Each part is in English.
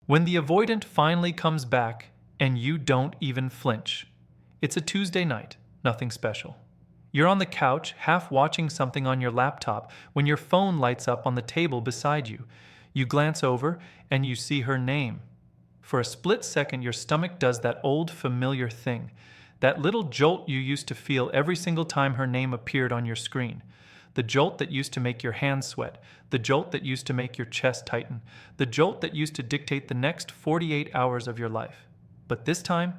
When the avoidant finally comes back and you don't even flinch. It's a Tuesday night, nothing special. You're on the couch, half watching something on your laptop, when your phone lights up on the table beside you. You glance over and you see her name. For a split second, your stomach does that old familiar thing, that little jolt you used to feel every single time her name appeared on your screen. The jolt that used to make your hands sweat, the jolt that used to make your chest tighten, the jolt that used to dictate the next 48 hours of your life. But this time,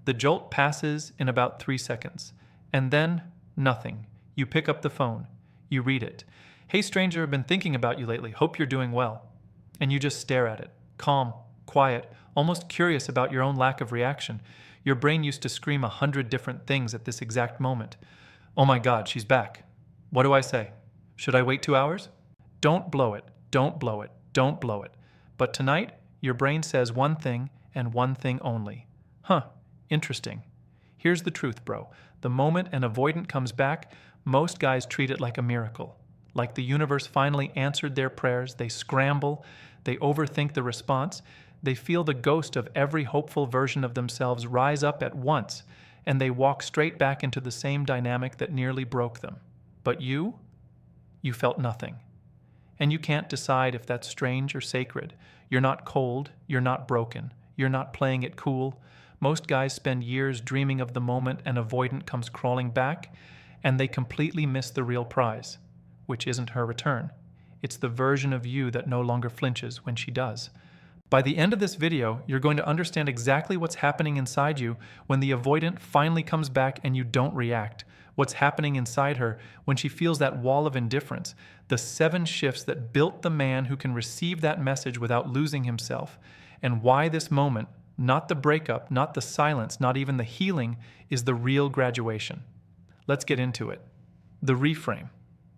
the jolt passes in about 3 seconds. And then, nothing. You pick up the phone. You read it. "Hey stranger, I've been thinking about you lately. Hope you're doing well." And you just stare at it. Calm, quiet, almost curious about your own lack of reaction. Your brain used to scream 100 different things at this exact moment. Oh my God, she's back. What do I say? Should I wait 2 hours? Don't blow it. Don't blow it. Don't blow it. But tonight, your brain says one thing and one thing only. Huh, interesting. Here's the truth, bro. The moment an avoidant comes back, most guys treat it like a miracle. Like the universe finally answered their prayers. They scramble. They overthink the response. They feel the ghost of every hopeful version of themselves rise up at once, and they walk straight back into the same dynamic that nearly broke them. But you felt nothing. And you can't decide if that's strange or sacred. You're not cold. You're not broken. You're not playing it cool. Most guys spend years dreaming of the moment an avoidant comes crawling back, and they completely miss the real prize, which isn't her return. It's the version of you that no longer flinches when she does. By the end of this video, you're going to understand exactly what's happening inside you when the avoidant finally comes back and you don't react. What's happening inside her when she feels that wall of indifference, the 7 shifts that built the man who can receive that message without losing himself, and why this moment, not the breakup, not the silence, not even the healing, is the real graduation. Let's get into it. The reframe.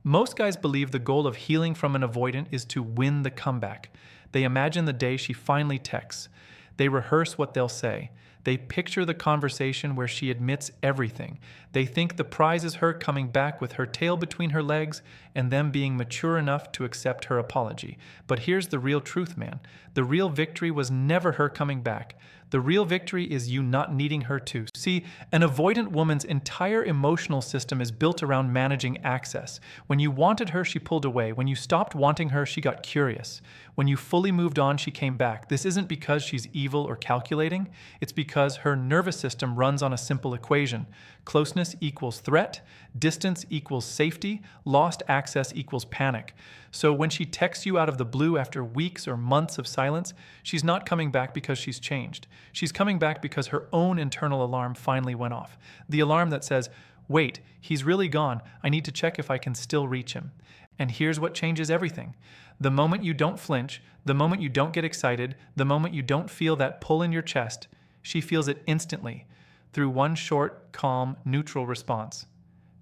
Most guys believe the goal of healing from an avoidant is to win the comeback. They imagine the day she finally texts. They rehearse what they'll say. They picture the conversation where she admits everything. They think the prize is her coming back with her tail between her legs and them being mature enough to accept her apology. But here's the real truth, man. The real victory was never her coming back. The real victory is you not needing her to. See, an avoidant woman's entire emotional system is built around managing access. When you wanted her, she pulled away. When you stopped wanting her, she got curious. When you fully moved on, she came back. This isn't because she's evil or calculating. It's because her nervous system runs on a simple equation. Closeness equals threat, distance equals safety, lost access equals panic. So when she texts you out of the blue after weeks or months of silence, she's not coming back because she's changed. She's coming back because her own internal alarm finally went off. The alarm that says, wait, he's really gone. I need to check if I can still reach him. And here's what changes everything. The moment you don't flinch, the moment you don't get excited, the moment you don't feel that pull in your chest, she feels it instantly, through one short, calm, neutral response,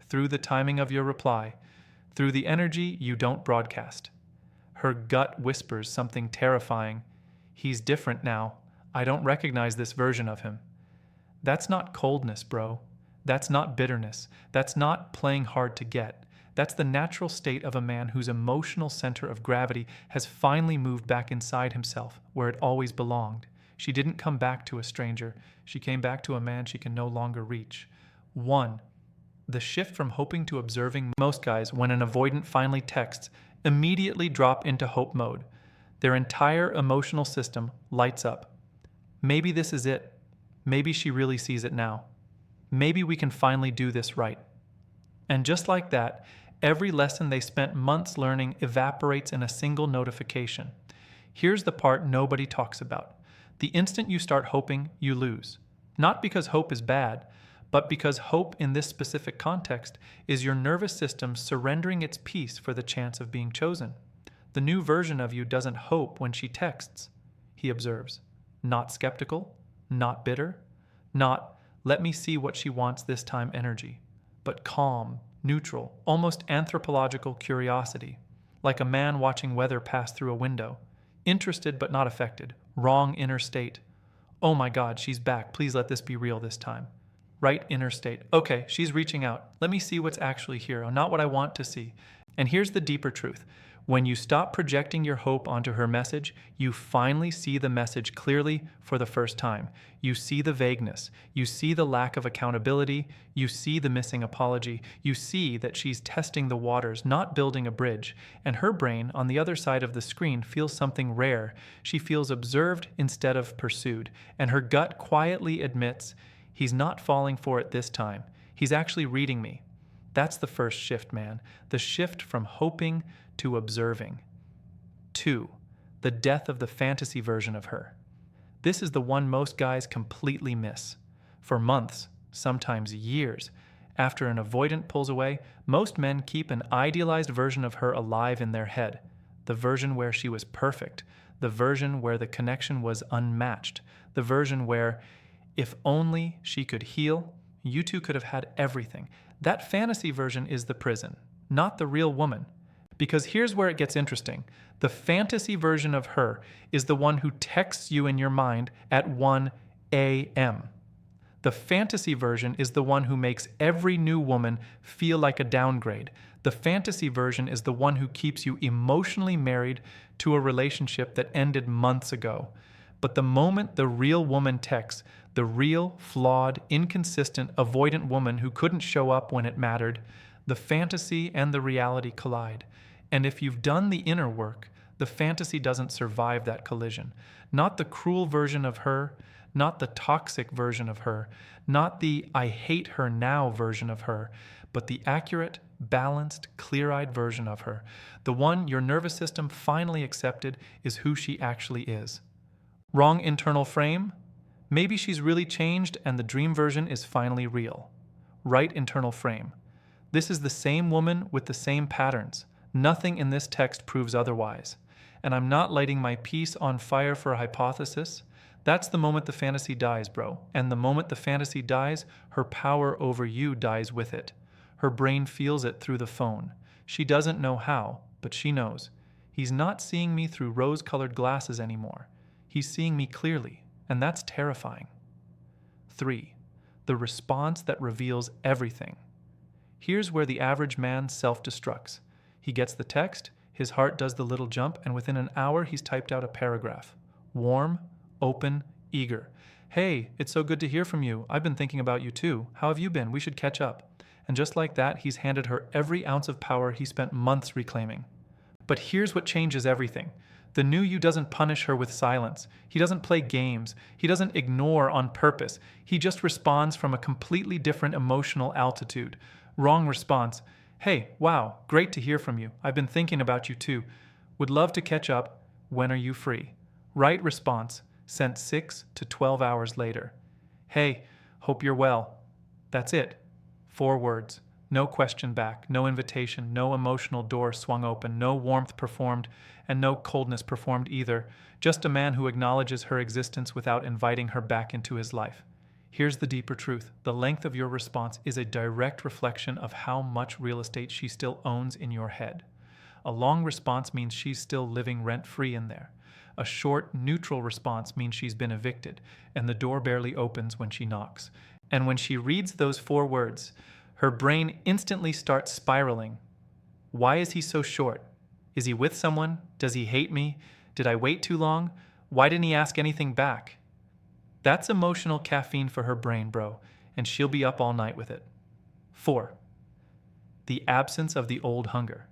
through the timing of your reply, through the energy you don't broadcast. Her gut whispers something terrifying. He's different now. I don't recognize this version of him. That's not coldness, bro. That's not bitterness. That's not playing hard to get. That's the natural state of a man whose emotional center of gravity has finally moved back inside himself, where it always belonged. She didn't come back to a stranger. She came back to a man she can no longer reach. 1. The shift from hoping to observing. Most guys, when an avoidant finally texts, immediately drop into hope mode. Their entire emotional system lights up. Maybe this is it. Maybe she really sees it now. Maybe we can finally do this right. And just like that, every lesson they spent months learning evaporates in a single notification. Here's the part nobody talks about. The instant you start hoping, you lose. Not because hope is bad, but because hope in this specific context is your nervous system surrendering its peace for the chance of being chosen. The new version of you doesn't hope when she texts, he observes. Not skeptical, not bitter, not let me see what she wants this time energy, but calm, neutral, almost anthropological curiosity, like a man watching weather pass through a window. Interested but not affected. Wrong inner state. Oh my God, she's back. Please let this be real this time. Right inner state. Okay, she's reaching out. Let me see what's actually here, not what I want to see. And here's the deeper truth. When you stop projecting your hope onto her message, you finally see the message clearly for the first time. You see the vagueness. You see the lack of accountability. You see the missing apology. You see that she's testing the waters, not building a bridge. And her brain, on the other side of the screen, feels something rare. She feels observed instead of pursued. And her gut quietly admits, he's not falling for it this time. He's actually reading me. That's the first shift, man. The shift from hoping to observing. 2. The death of the fantasy version of her. This is the one most guys completely miss. For months, sometimes years, after an avoidant pulls away, most men keep an idealized version of her alive in their head. The version where she was perfect. The version where the connection was unmatched. The version where, if only she could heal, you two could have had everything. That fantasy version is the prison, not the real woman. Because here's where it gets interesting. The fantasy version of her is the one who texts you in your mind at 1 a.m. The fantasy version is the one who makes every new woman feel like a downgrade. The fantasy version is the one who keeps you emotionally married to a relationship that ended months ago. But the moment the real woman texts, the real, flawed, inconsistent, avoidant woman who couldn't show up when it mattered, the fantasy and the reality collide. And if you've done the inner work, the fantasy doesn't survive that collision. Not the cruel version of her, not the toxic version of her, not the I hate her now version of her, but the accurate, balanced, clear-eyed version of her. The one your nervous system finally accepted is who she actually is. Wrong internal frame? Maybe she's really changed and the dream version is finally real. Right internal frame. This is the same woman with the same patterns. Nothing in this text proves otherwise. And I'm not lighting my piece on fire for a hypothesis. That's the moment the fantasy dies, bro. And the moment the fantasy dies, her power over you dies with it. Her brain feels it through the phone. She doesn't know how, but she knows. He's not seeing me through rose-colored glasses anymore. He's seeing me clearly, and that's terrifying. 3. The response that reveals everything. Here's where the average man self-destructs. He gets the text, his heart does the little jump, and within an hour he's typed out a paragraph. Warm, open, eager. Hey, it's so good to hear from you. I've been thinking about you too. How have you been? We should catch up. And just like that, he's handed her every ounce of power he spent months reclaiming. But here's what changes everything. The new you doesn't punish her with silence. He doesn't play games. He doesn't ignore on purpose. He just responds from a completely different emotional altitude. Wrong response. Hey, wow, great to hear from you. I've been thinking about you too. Would love to catch up. When are you free? Right response, sent 6 to 12 hours later. Hey, hope you're well. That's it. 4 words. No question back, no invitation, no emotional door swung open, no warmth performed, and no coldness performed either. Just a man who acknowledges her existence without inviting her back into his life. Here's the deeper truth. The length of your response is a direct reflection of how much real estate she still owns in your head. A long response means she's still living rent-free in there. A short, neutral response means she's been evicted, and the door barely opens when she knocks. And when she reads those 4 words, her brain instantly starts spiraling. Why is he so short? Is he with someone? Does he hate me? Did I wait too long? Why didn't he ask anything back? That's emotional caffeine for her brain, bro, and she'll be up all night with it. 4. The absence of the old hunger.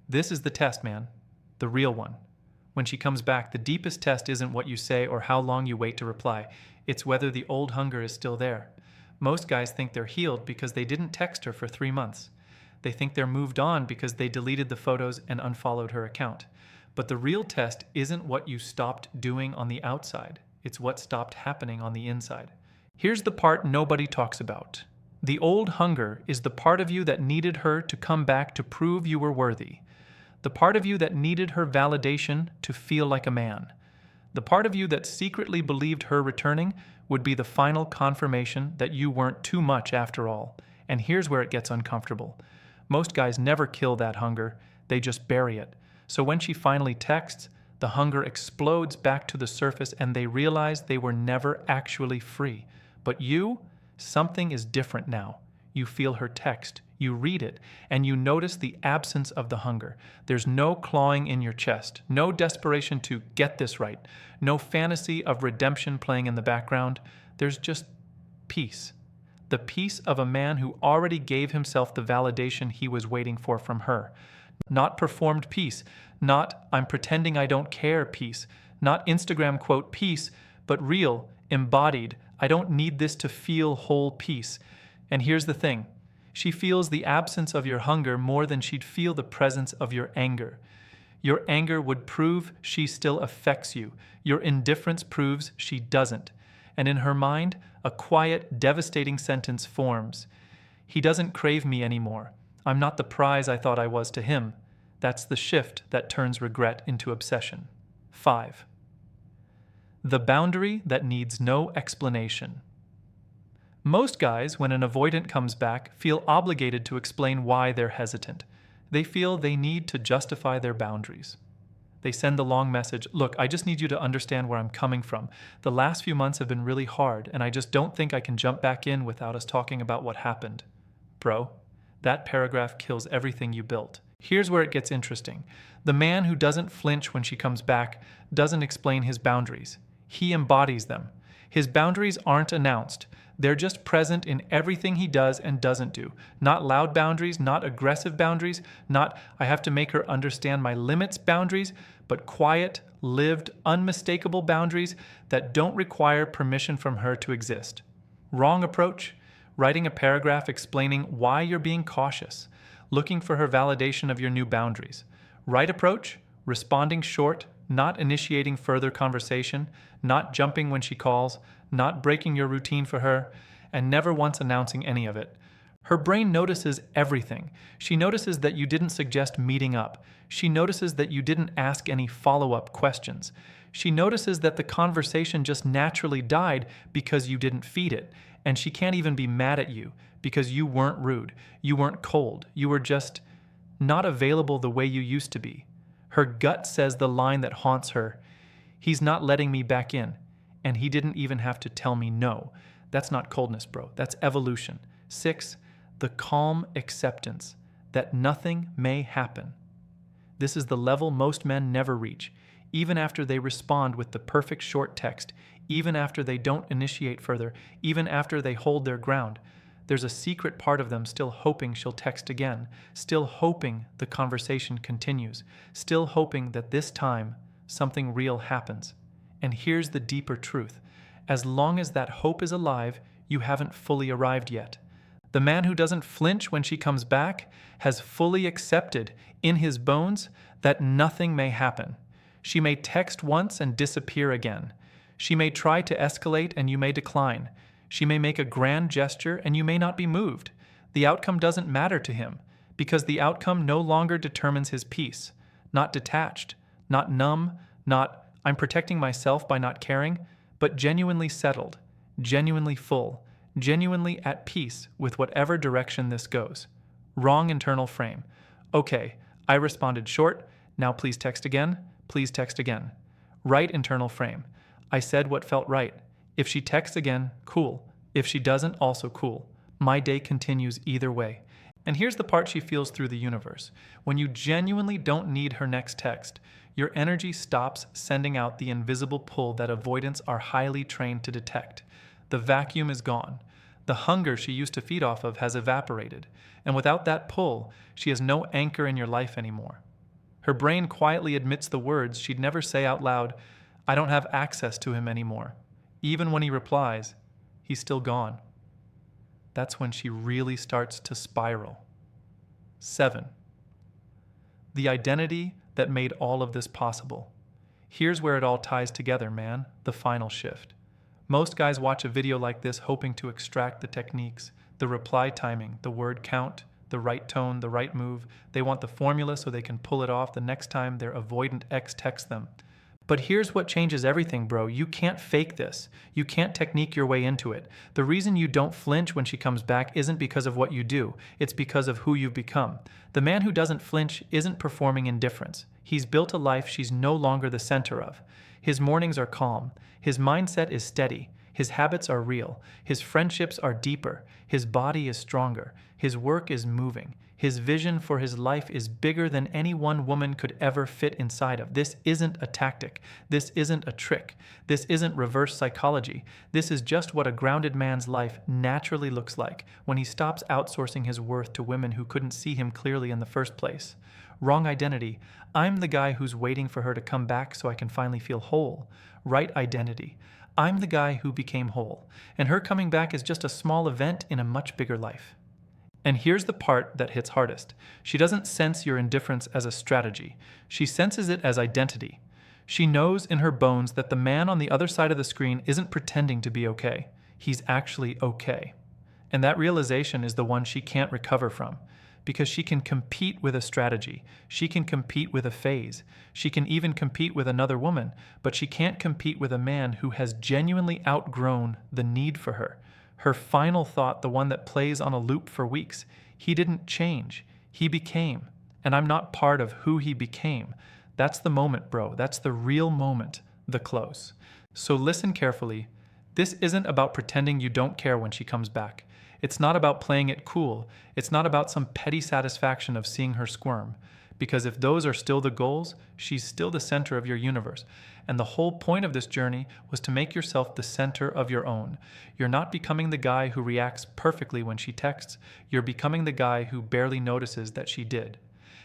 This is the test, man. The real one. When she comes back, the deepest test isn't what you say or how long you wait to reply. It's whether the old hunger is still there. Most guys think they're healed because they didn't text her for 3 months. They think they're moved on because they deleted the photos and unfollowed her account. But the real test isn't what you stopped doing on the outside. It's what stopped happening on the inside. Here's the part nobody talks about. The old hunger is the part of you that needed her to come back to prove you were worthy. The part of you that needed her validation to feel like a man. The part of you that secretly believed her returning would be the final confirmation that you weren't too much after all. And here's where it gets uncomfortable. Most guys never kill that hunger, they just bury it. So when she finally texts, the hunger explodes back to the surface and they realize they were never actually free. But you, something is different now. You feel her text, you read it, and you notice the absence of the hunger. There's no clawing in your chest, no desperation to get this right, no fantasy of redemption playing in the background. There's just peace. The peace of a man who already gave himself the validation he was waiting for from her. Not performed peace, not "I'm pretending I don't care" peace, not Instagram quote peace, but real, embodied, "I don't need this to feel whole" peace. And here's the thing. She feels the absence of your hunger more than she'd feel the presence of your anger. Your anger would prove she still affects you. Your indifference proves she doesn't. And in her mind, a quiet, devastating sentence forms. He doesn't crave me anymore. I'm not the prize I thought I was to him. That's the shift that turns regret into obsession. 5. The boundary that needs no explanation. Most guys, when an avoidant comes back, feel obligated to explain why they're hesitant. They feel they need to justify their boundaries. They send the long message, "Look, I just need you to understand where I'm coming from. The last few months have been really hard, and I just don't think I can jump back in without us talking about what happened." Bro, that paragraph kills everything you built. Here's where it gets interesting. The man who doesn't flinch when she comes back doesn't explain his boundaries. He embodies them. His boundaries aren't announced. They're just present in everything he does and doesn't do. Not loud boundaries, not aggressive boundaries, not "I have to make her understand my limits" boundaries, but quiet, lived, unmistakable boundaries that don't require permission from her to exist. Wrong approach? Writing a paragraph explaining why you're being cautious, looking for her validation of your new boundaries. Right approach? Responding short, not initiating further conversation, not jumping when she calls, not breaking your routine for her, and never once announcing any of it. Her brain notices everything. She notices that you didn't suggest meeting up. She notices that you didn't ask any follow-up questions. She notices that the conversation just naturally died because you didn't feed it. And she can't even be mad at you because you weren't rude. You weren't cold. You were just not available the way you used to be. Her gut says the line that haunts her, "He's not letting me back in, and he didn't even have to tell me no." That's not coldness, bro. That's evolution. 6, the calm acceptance that nothing may happen. This is the level most men never reach, even after they respond with the perfect short text, even after they don't initiate further, even after they hold their ground. There's a secret part of them still hoping she'll text again, still hoping the conversation continues, still hoping that this time something real happens. And here's the deeper truth. As long as that hope is alive, you haven't fully arrived yet. The man who doesn't flinch when she comes back has fully accepted in his bones that nothing may happen. She may text once and disappear again. She may try to escalate and you may decline. She may make a grand gesture and you may not be moved. The outcome doesn't matter to him because the outcome no longer determines his peace. Not detached, not numb, not "I'm protecting myself by not caring," but genuinely settled, genuinely full, genuinely at peace with whatever direction this goes. Wrong internal frame. Okay, I responded short. Now please text again. Please text again. Right internal frame. I said what felt right. If she texts again, cool. If she doesn't, also cool. My day continues either way. And here's the part she feels through the universe. When you genuinely don't need her next text, your energy stops sending out the invisible pull that avoidants are highly trained to detect. The vacuum is gone. The hunger she used to feed off of has evaporated. And without that pull, she has no anchor in your life anymore. Her brain quietly admits the words she'd never say out loud, "I don't have access to him anymore." Even when he replies, he's still gone. That's when she really starts to spiral. 7. The identity that made all of this possible. Here's where it all ties together, man, the final shift. Most guys watch a video like this hoping to extract the techniques, the reply timing, the word count, the right tone, the right move. They want the formula so they can pull it off the next time their avoidant ex texts them. But here's what changes everything, bro. You can't fake this. You can't technique your way into it. The reason you don't flinch when she comes back isn't because of what you do. It's because of who you've become. The man who doesn't flinch isn't performing indifference. He's built a life she's no longer the center of. His mornings are calm. His mindset is steady. His habits are real. His friendships are deeper. His body is stronger. His work is moving. His vision for his life is bigger than any one woman could ever fit inside of. This isn't a tactic. This isn't a trick. This isn't reverse psychology. This is just what a grounded man's life naturally looks like when he stops outsourcing his worth to women who couldn't see him clearly in the first place. Wrong identity. I'm the guy who's waiting for her to come back so I can finally feel whole. Right identity. I'm the guy who became whole, and her coming back is just a small event in a much bigger life. And here's the part that hits hardest. She doesn't sense your indifference as a strategy. She senses it as identity. She knows in her bones that the man on the other side of the screen isn't pretending to be okay. He's actually okay. And that realization is the one she can't recover from. Because she can compete with a strategy. She can compete with a phase. She can even compete with another woman, but she can't compete with a man who has genuinely outgrown the need for her. Her final thought, the one that plays on a loop for weeks: he didn't change. He became. And I'm not part of who he became. That's the moment, bro. That's the real moment, the close. So listen carefully. This isn't about pretending you don't care when she comes back. It's not about playing it cool. It's not about some petty satisfaction of seeing her squirm. Because if those are still the goals, she's still the center of your universe. And the whole point of this journey was to make yourself the center of your own. You're not becoming the guy who reacts perfectly when she texts. You're becoming the guy who barely notices that she did.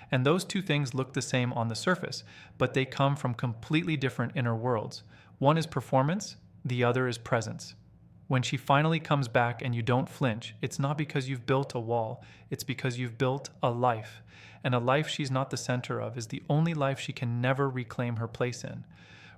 And those two things look the same on the surface, but they come from completely different inner worlds. One is performance, the other is presence. When she finally comes back and you don't flinch, it's not because you've built a wall, it's because you've built a life. And a life she's not the center of is the only life she can never reclaim her place in.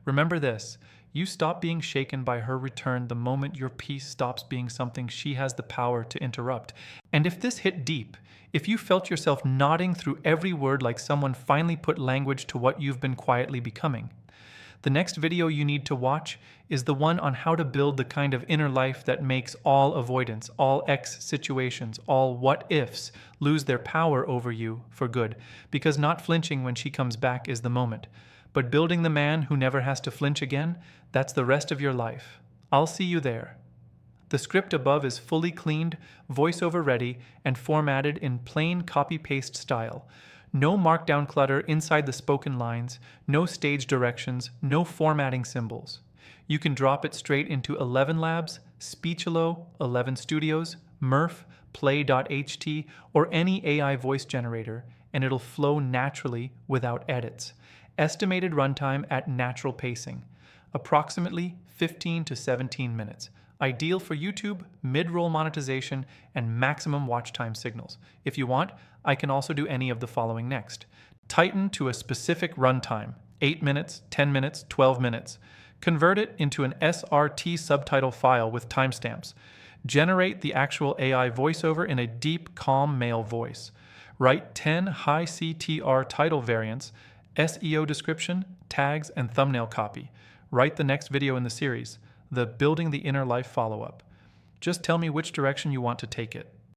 Remember this: you stop being shaken by her return the moment your peace stops being something she has the power to interrupt. And if this hit deep, if you felt yourself nodding through every word like someone finally put language to what you've been quietly becoming, the next video you need to watch is the one on how to build the kind of inner life that makes all avoidance, all X situations, all what-ifs lose their power over you for good. Because not flinching when she comes back is the moment. But building the man who never has to flinch again, that's the rest of your life. I'll see you there. The script above is fully cleaned, voiceover ready, and formatted in plain copy-paste style. No markdown clutter inside the spoken lines, no stage directions, no formatting symbols. You can drop it straight into 11 Labs, Speechelo, 11 Studios, Murph, Play.ht, or any AI voice generator, and it'll flow naturally without edits. Estimated runtime at natural pacing, approximately 15 to 17 minutes. Ideal for YouTube, mid-roll monetization, and maximum watch time signals. If you want, I can also do any of the following next. Tighten to a specific runtime, 8 minutes, 10 minutes, 12 minutes. Convert it into an SRT subtitle file with timestamps. Generate the actual AI voiceover in a deep, calm male voice. Write 10 high CTR title variants, SEO description, tags, and thumbnail copy. Write the next video in the series, the Building the Inner Life follow-up. Just tell me which direction you want to take it.